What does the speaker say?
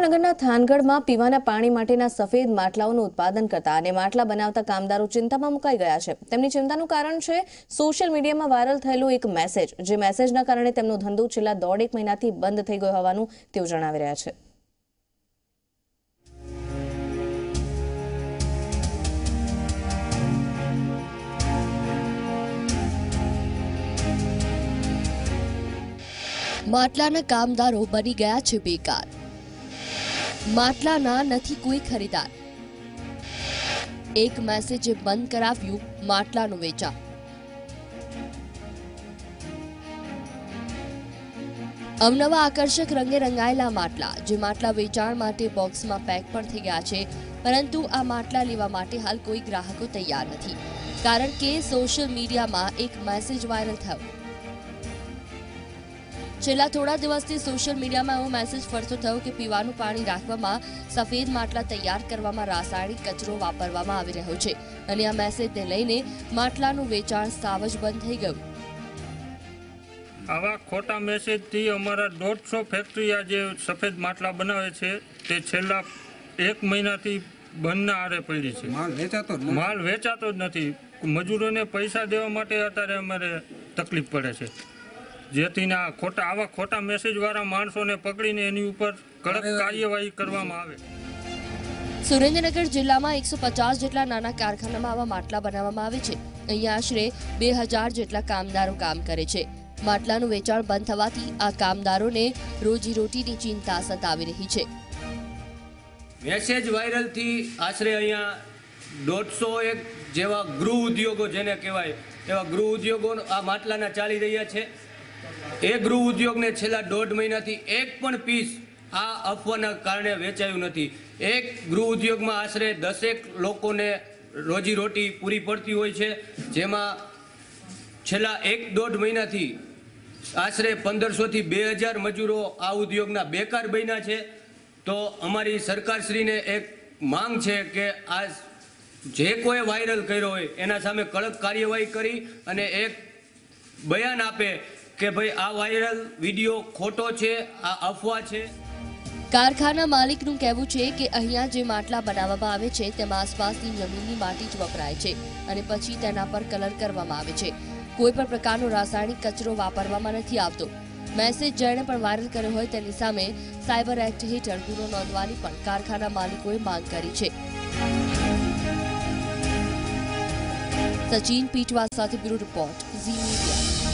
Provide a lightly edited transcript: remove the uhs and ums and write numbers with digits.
સુરેન્દ્રનગરના થાનગઢમાં પીવાના પાણી માટેના સફેદ માટલાઓનું ઉત્પાદન કરતા અને માટલા બનાવતા કામદારો ચિંતામાં મુકાઈ ગયા છે। તેમની ચિંતાનું કારણ છે સોશિયલ મીડિયામાં વાયરલ થયેલો એક મેસેજ, જે મેસેજના કારણે તેમનો ધંધો છેલ્લા 1.5 મહિનાથી બંધ થઈ ગયો હોવાનું તેઓ જણાવી રહ્યા છે। માટલાના કામદારો બની ગયા છે બેકાર। માટલાના નથી કોઈ ખરીદાર। એક મેસેજે બંધ કરાવ્યું માટલાનું વેચાણ। અવનવા આકર્ષક રંગે રંગાયેલા માટલા, જે માટલા વેચાણ માટે બોક્સમાં પેક પણ થઈ ગયા છે, પરંતુ આ માટલા લેવા માટે હાલ કોઈ ગ્રાહકો તૈયાર નથી, કારણ કે સોશિયલ મીડિયામાં એક મેસેજ વાયરલ થયો। છેલ્લા થોડા દિવસથી સોશિયલ મીડિયામાં એવો મેસેજ ફરતો થયો કે પીવાનું પાણી રાખવામાં સફેદ માટલા તૈયાર કરવામાં રાસાયણિક કચરો વાપરવામાં આવી રહ્યો છે, અને આ મેસેજને લઈને માટલાનું વેચાણ સાવ જ બંધ થઈ ગયું। આવા ખોટા મેસેજથી અમારા 150 ફેક્ટરી આ જે સફેદ માટલા બનાવે છે તે છેલ્લા 1 મહિનાથી બંધના આરે પડી છે। માલ વેચાતો જ નથી। મજૂરોને પૈસા દેવા માટે અત્યારે અમારે તકલીફ પડે છે, જેથી આવા ખોટા મેસેજ વાળા માણસોને પકડીને એની ઉપર કડક કાર્યવાહી કરવામાં આવે। સુરેન્દ્રનગર જિલ્લામાં 150 જેટલા નાના કારખાનામાં આવા માટલા બનાવવામાં આવે છે। અહીંયા આશરે 2000 જેટલા કામદારો કામ કરે છે। માટલાનું વેચાણ બંધ થવાથી આ કામદારોને રોજીરોટીની ચિંતા સતાવી રહી છે। મેસેજ વાયરલથી આશરે અહીંયા 150 જેવા ગૃહ ઉદ્યોગો જેને કહેવાય એવા ગૃહ ઉદ્યોગો આ માટલાના ચાલી રહ્યા છે। એ ગૃહ ઉદ્યોગને છેલ્લા 1.5 મહિનાથી એક પણ પીસ આ અફવાના કારણે વેચાયું નથી। એક ગૃહ ઉદ્યોગમાં આશરે 10 લોકોને રોજીરોટી પૂરી પડતી હોય છે, જેમાં છેલ્લા 1.5 મહિનાથી આશરે 1500 થી 2000 મજૂરો આ ઉદ્યોગના બેકાર બન્યા છે। તો અમારી સરકારશ્રીને એક માંગ છે કે આ જે કોઈ વાયરલ કર્યો હોય એના સામે કડક કાર્યવાહી કરી અને એક બયાન આપે કે ભાઈ આ વાયરલ વિડીયો ખોટો છે, આ અફવા છે। કારખાના માલિકનું કહેવું છે કે અહીંયા જે માટલા બનાવવામાં આવે છે તેમાં આસપાસની જમીનની માટી જ વપરાય છે અને પછી તેના પર કલર કરવામાં આવે છે। કોઈ પણ પ્રકારનો રાસાયણિક કચરો વાપરવામાં નથી આવતો। મેસેજ જેણે પણ વાયરલ કર્યો હોય તેની સામે સાયબર એક્ટ હેઠળ ગુનો નોંધવાની પણ કારખાના માલિકોએ માંગ કરી છે। સચિન પીટવા સાથે બ્યુરો રિપોર્ટ, ઝી મીડિયા।